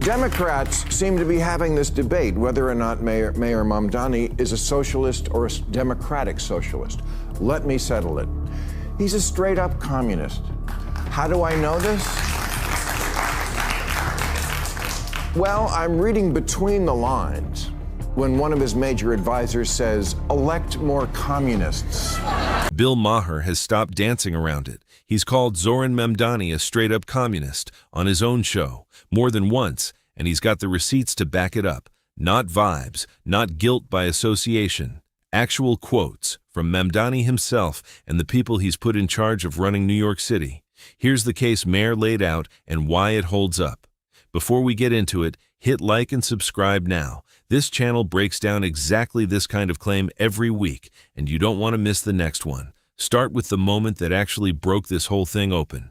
Democrats seem to be having this debate whether or not Maher Mamdani is a socialist or a democratic socialist. Let me settle it. He's a straight-up communist. How do I know this? Well, I'm reading between the lines when one of his major advisors says, elect more communists. Bill Maher has stopped dancing around it. He's called Zohran Mamdani a straight-up communist on his own show more than once, and he's got the receipts to back it up. Not vibes, not guilt by association. Actual quotes from Mamdani himself and the people he's put in charge of running New York City. Here's the case Maher laid out and why it holds up. Before we get into it, hit like and subscribe now. This channel breaks down exactly this kind of claim every week, and you don't want to miss the next one. Start with the moment that actually broke this whole thing open.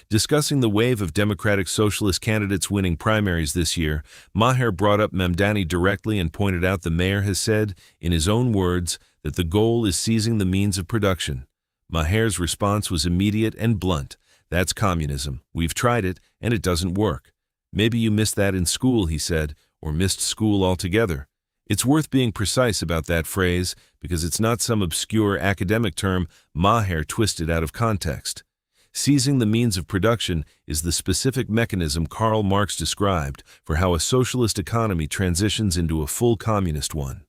Discussing the wave of Democratic Socialist candidates winning primaries this year, Maher brought up Mamdani directly and pointed out the mayor has said, in his own words, that the goal is seizing the means of production. Maher's response was immediate and blunt. That's communism. We've tried it, and it doesn't work. Maybe you missed that in school, he said, or missed school altogether. It's worth being precise about that phrase because it's not some obscure academic term Maher twisted out of context. Seizing the means of production is the specific mechanism Karl Marx described for how a socialist economy transitions into a full communist one.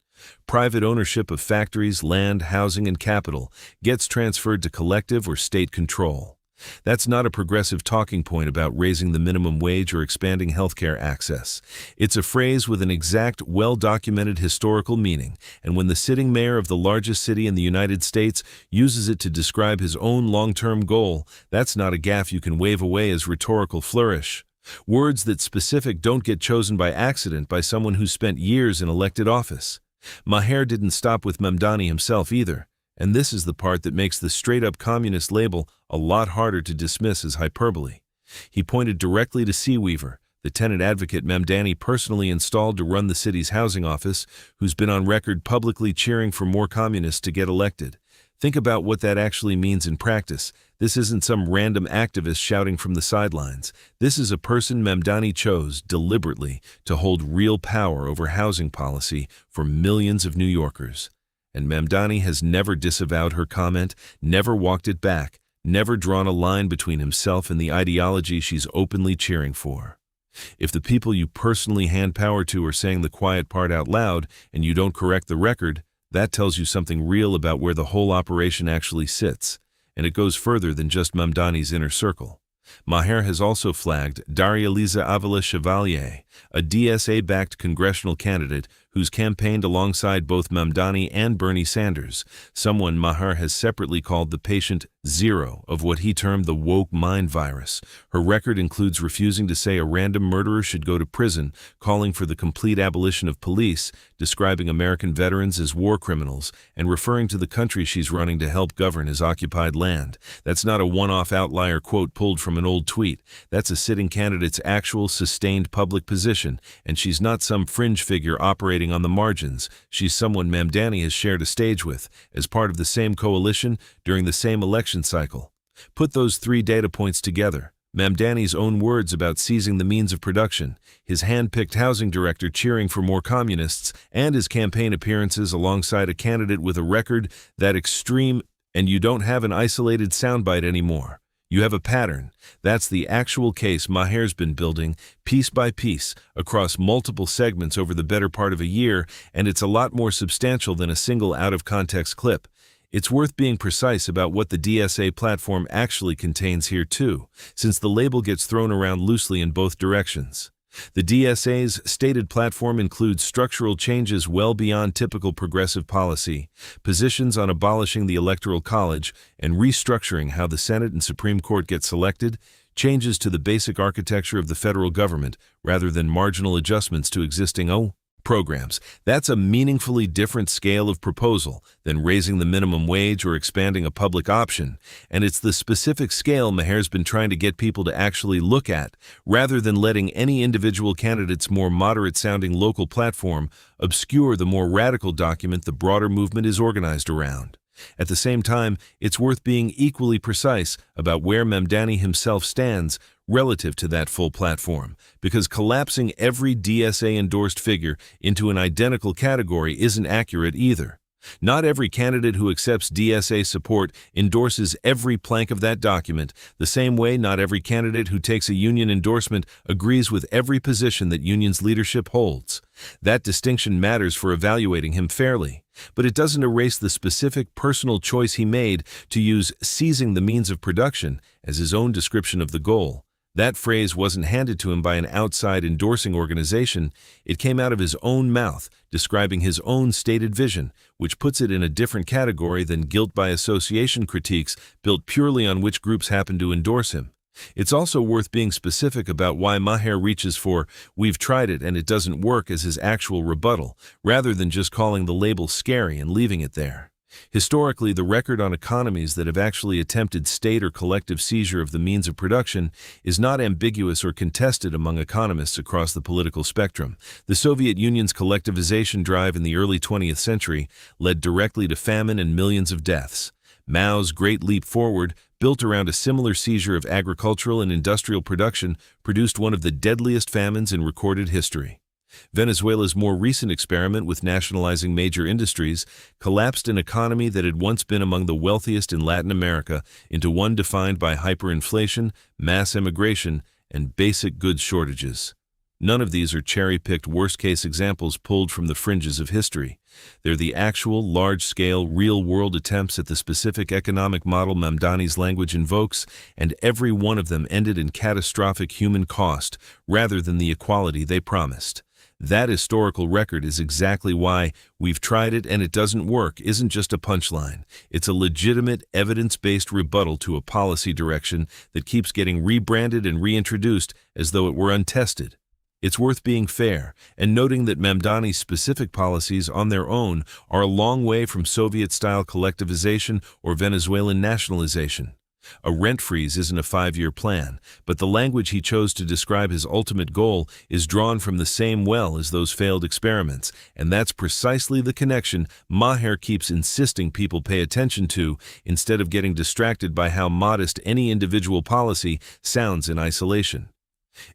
Private ownership of factories, land, housing, and capital gets transferred to collective or state control. That's not a progressive talking point about raising the minimum wage or expanding healthcare access. It's a phrase with an exact, well-documented historical meaning, and when the sitting mayor of the largest city in the United States uses it to describe his own long-term goal, that's not a gaffe you can wave away as rhetorical flourish. Words that specific don't get chosen by accident by someone who spent years in elected office. Maher didn't stop with Mamdani himself either. And this is the part that makes the straight-up communist label a lot harder to dismiss as hyperbole. He pointed directly to Seaweaver, the tenant advocate Mamdani personally installed to run the city's housing office, who's been on record publicly cheering for more communists to get elected. Think about what that actually means in practice. This isn't some random activist shouting from the sidelines. This is a person Mamdani chose deliberately to hold real power over housing policy for millions of New Yorkers. And Mamdani has never disavowed her comment, never walked it back, never drawn a line between himself and the ideology she's openly cheering for. If the people you personally hand power to are saying the quiet part out loud and you don't correct the record, that tells you something real about where the whole operation actually sits, and it goes further than just Mamdani's inner circle. Maher has also flagged Daria-Liza Avila Chevalier, a DSA-backed congressional candidate who's campaigned alongside both Mamdani and Bernie Sanders, someone Maher has separately called the patient zero of what he termed the woke mind virus. Her record includes refusing to say a random murderer should go to prison, calling for the complete abolition of police, describing American veterans as war criminals, and referring to the country she's running to help govern as occupied land. That's not a one-off outlier quote pulled from an old tweet. That's a sitting candidate's actual sustained public position, and she's not some fringe figure operating on the margins. She's someone Mamdani has shared a stage with, as part of the same coalition during the same election cycle. Put those three data points together. Mamdani's own words about seizing the means of production, his hand-picked housing director cheering for more communists, and his campaign appearances alongside a candidate with a record that extreme, and you don't have an isolated soundbite anymore. You have a pattern. That's the actual case Maher's been building, piece by piece, across multiple segments over the better part of a year, and it's a lot more substantial than a single out-of-context clip. It's worth being precise about what the DSA platform actually contains here too, since the label gets thrown around loosely in both directions. The DSA's stated platform includes structural changes well beyond typical progressive policy, positions on abolishing the Electoral College and restructuring how the Senate and Supreme Court get selected, changes to the basic architecture of the federal government rather than marginal adjustments to existing programs. That's a meaningfully different scale of proposal than raising the minimum wage or expanding a public option, and it's the specific scale Maher's been trying to get people to actually look at, rather than letting any individual candidate's more moderate-sounding local platform obscure the more radical document the broader movement is organized around. At the same time, it's worth being equally precise about where Mamdani himself stands relative to that full platform, because collapsing every DSA-endorsed figure into an identical category isn't accurate either. Not every candidate who accepts DSA support endorses every plank of that document, the same way not every candidate who takes a union endorsement agrees with every position that union's leadership holds. That distinction matters for evaluating him fairly, but it doesn't erase the specific personal choice he made to use seizing the means of production as his own description of the goal. That phrase wasn't handed to him by an outside endorsing organization. It came out of his own mouth, describing his own stated vision, which puts it in a different category than guilt by association critiques built purely on which groups happen to endorse him. It's also worth being specific about why Maher reaches for "we've tried it and it doesn't work" as his actual rebuttal, rather than just calling the label scary and leaving it there. Historically, the record on economies that have actually attempted state or collective seizure of the means of production is not ambiguous or contested among economists across the political spectrum. The Soviet Union's collectivization drive in the early 20th century led directly to famine and millions of deaths. Mao's Great Leap Forward, built around a similar seizure of agricultural and industrial production, produced one of the deadliest famines in recorded history. Venezuela's more recent experiment with nationalizing major industries collapsed an economy that had once been among the wealthiest in Latin America into one defined by hyperinflation, mass immigration, and basic goods shortages. None of these are cherry-picked worst-case examples pulled from the fringes of history. They're the actual, large-scale, real-world attempts at the specific economic model Mamdani's language invokes, and every one of them ended in catastrophic human cost rather than the equality they promised. That historical record is exactly why "we've tried it and it doesn't work" isn't just a punchline. It's a legitimate, evidence-based rebuttal to a policy direction that keeps getting rebranded and reintroduced as though it were untested. It's worth being fair and noting that Mamdani's specific policies on their own are a long way from Soviet-style collectivization or Venezuelan nationalization. A rent freeze isn't a 5-year plan, but the language he chose to describe his ultimate goal is drawn from the same well as those failed experiments, and that's precisely the connection Maher keeps insisting people pay attention to instead of getting distracted by how modest any individual policy sounds in isolation.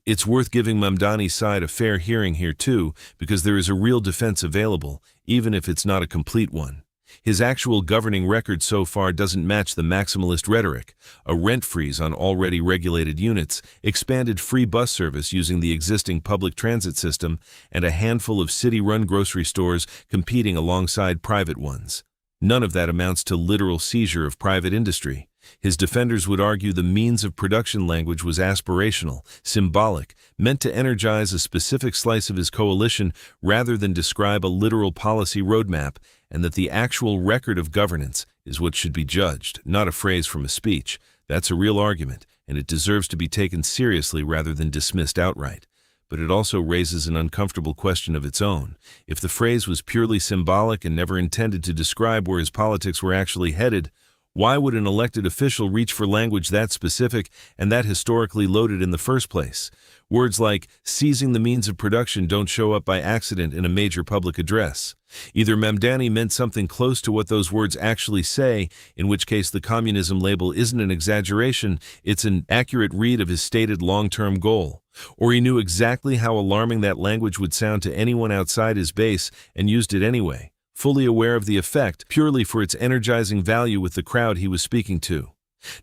It's worth giving Mamdani's side a fair hearing here too, because there is a real defense available, even if it's not a complete one. His actual governing record so far doesn't match the maximalist rhetoric: a rent freeze on already regulated units, expanded free bus service using the existing public transit system, and a handful of city-run grocery stores competing alongside private ones. None of that amounts to literal seizure of private industry. His defenders would argue the means of production language was aspirational, symbolic, meant to energize a specific slice of his coalition rather than describe a literal policy roadmap, and that the actual record of governance is what should be judged, not a phrase from a speech. That's a real argument, and it deserves to be taken seriously rather than dismissed outright. But it also raises an uncomfortable question of its own. If the phrase was purely symbolic and never intended to describe where his politics were actually headed, why would an elected official reach for language that specific and that historically loaded in the first place? Words like "seizing the means of production" don't show up by accident in a major public address. Either Mamdani meant something close to what those words actually say, in which case the communism label isn't an exaggeration, it's an accurate read of his stated long-term goal. Or he knew exactly how alarming that language would sound to anyone outside his base and used it anyway, fully aware of the effect, purely for its energizing value with the crowd he was speaking to.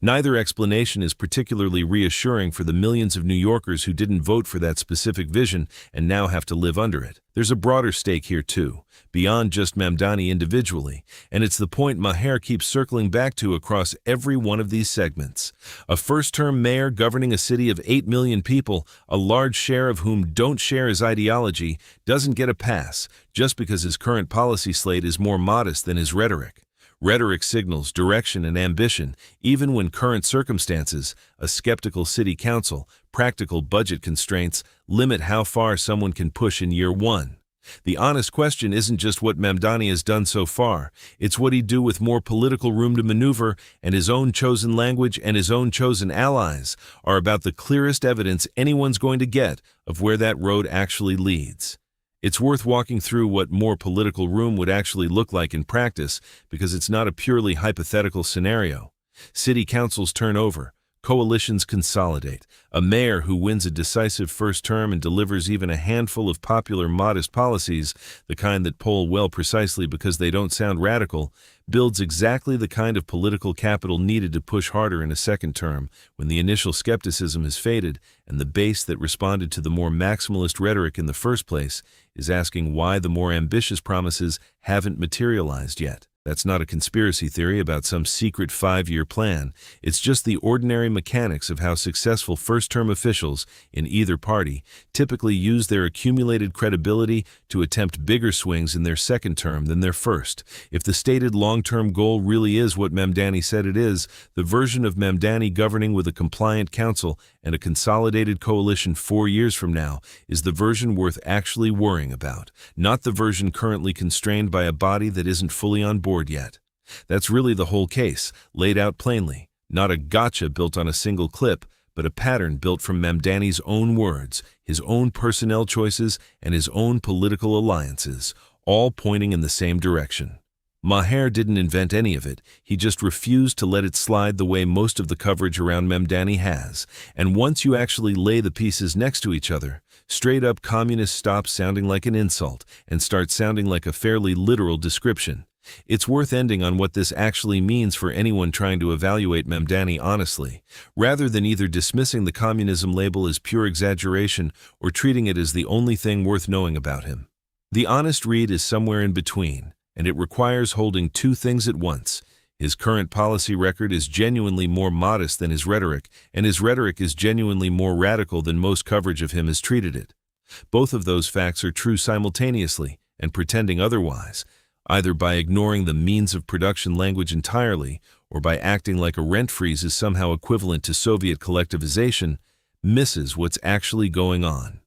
Neither explanation is particularly reassuring for the millions of New Yorkers who didn't vote for that specific vision and now have to live under it. There's a broader stake here too, beyond just Mamdani individually, and it's the point Maher keeps circling back to across every one of these segments. A first-term mayor governing a city of 8 million people, a large share of whom don't share his ideology, doesn't get a pass just because his current policy slate is more modest than his rhetoric. Rhetoric signals direction and ambition, even when current circumstances, a skeptical city council, practical budget constraints, limit how far someone can push in year one. The honest question isn't just what Mamdani has done so far, it's what he'd do with more political room to maneuver, and his own chosen language and his own chosen allies are about the clearest evidence anyone's going to get of where that road actually leads. It's worth walking through what more political room would actually look like in practice, because it's not a purely hypothetical scenario. City councils turn over, Coalitions consolidate. A mayor who wins a decisive first term and delivers even a handful of popular modest policies, the kind that poll well precisely because they don't sound radical, builds exactly the kind of political capital needed to push harder in a second term when the initial skepticism has faded and the base that responded to the more maximalist rhetoric in the first place is asking why the more ambitious promises haven't materialized yet. That's not a conspiracy theory about some secret 5-year plan. It's just the ordinary mechanics of how successful first-term officials in either party typically use their accumulated credibility to attempt bigger swings in their second term than their first. If the stated long-term goal really is what Mamdani said it is, the version of Mamdani governing with a compliant council and a consolidated coalition 4 years from now is the version worth actually worrying about, not the version currently constrained by a body that isn't fully on board yet. That's really the whole case, laid out plainly, not a gotcha built on a single clip, but a pattern built from Mamdani's own words, his own personnel choices, and his own political alliances, all pointing in the same direction. Maher didn't invent any of it, he just refused to let it slide the way most of the coverage around Mamdani has, and once you actually lay the pieces next to each other, straight-up communist stops sounding like an insult and starts sounding like a fairly literal description. It's worth ending on what this actually means for anyone trying to evaluate Mamdani honestly, rather than either dismissing the communism label as pure exaggeration or treating it as the only thing worth knowing about him. The honest read is somewhere in between, and it requires holding two things at once. His current policy record is genuinely more modest than his rhetoric, and his rhetoric is genuinely more radical than most coverage of him has treated it. Both of those facts are true simultaneously, and pretending otherwise, either by ignoring the means of production language entirely or by acting like a rent freeze is somehow equivalent to Soviet collectivization, misses what's actually going on.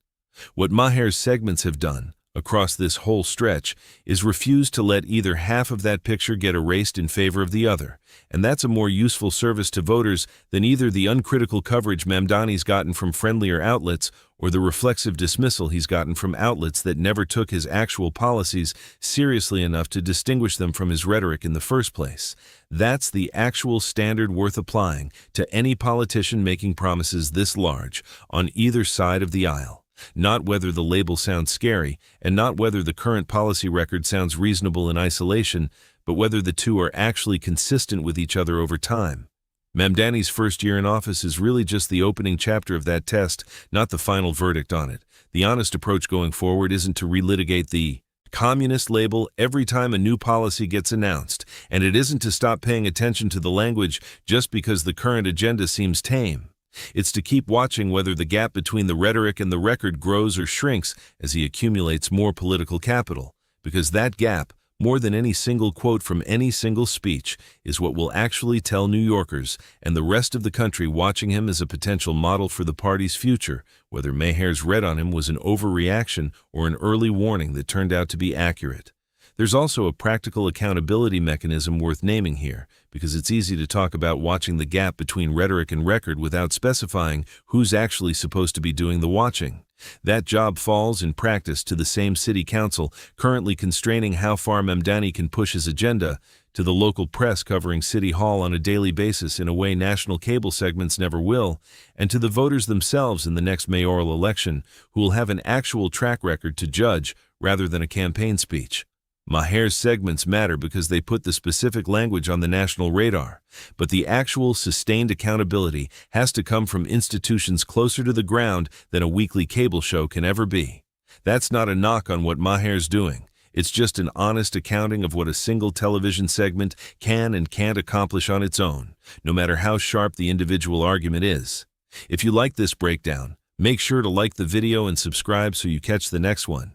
What Maher's segments have done, across this whole stretch, is refuse to let either half of that picture get erased in favor of the other, and that's a more useful service to voters than either the uncritical coverage Mamdani's gotten from friendlier outlets or the reflexive dismissal he's gotten from outlets that never took his actual policies seriously enough to distinguish them from his rhetoric in the first place. That's the actual standard worth applying to any politician making promises this large on either side of the aisle. Not whether the label sounds scary, and not whether the current policy record sounds reasonable in isolation, but whether the two are actually consistent with each other over time. Mamdani's first year in office is really just the opening chapter of that test, not the final verdict on it. The honest approach going forward isn't to relitigate the communist label every time a new policy gets announced, and it isn't to stop paying attention to the language just because the current agenda seems tame. It's to keep watching whether the gap between the rhetoric and the record grows or shrinks as he accumulates more political capital, because that gap, more than any single quote from any single speech, is what will actually tell New Yorkers and the rest of the country watching him as a potential model for the party's future, whether Maher's read on him was an overreaction or an early warning that turned out to be accurate. There's also a practical accountability mechanism worth naming here, because it's easy to talk about watching the gap between rhetoric and record without specifying who's actually supposed to be doing the watching. That job falls, in practice, to the same city council currently constraining how far Mamdani can push his agenda, to the local press covering City Hall on a daily basis in a way national cable segments never will, and to the voters themselves in the next mayoral election, who will have an actual track record to judge rather than a campaign speech. Maher's segments matter because they put the specific language on the national radar, but the actual sustained accountability has to come from institutions closer to the ground than a weekly cable show can ever be. That's not a knock on what Maher's doing. It's just an honest accounting of what a single television segment can and can't accomplish on its own, no matter how sharp the individual argument is. If you like this breakdown, make sure to like the video and subscribe so you catch the next one.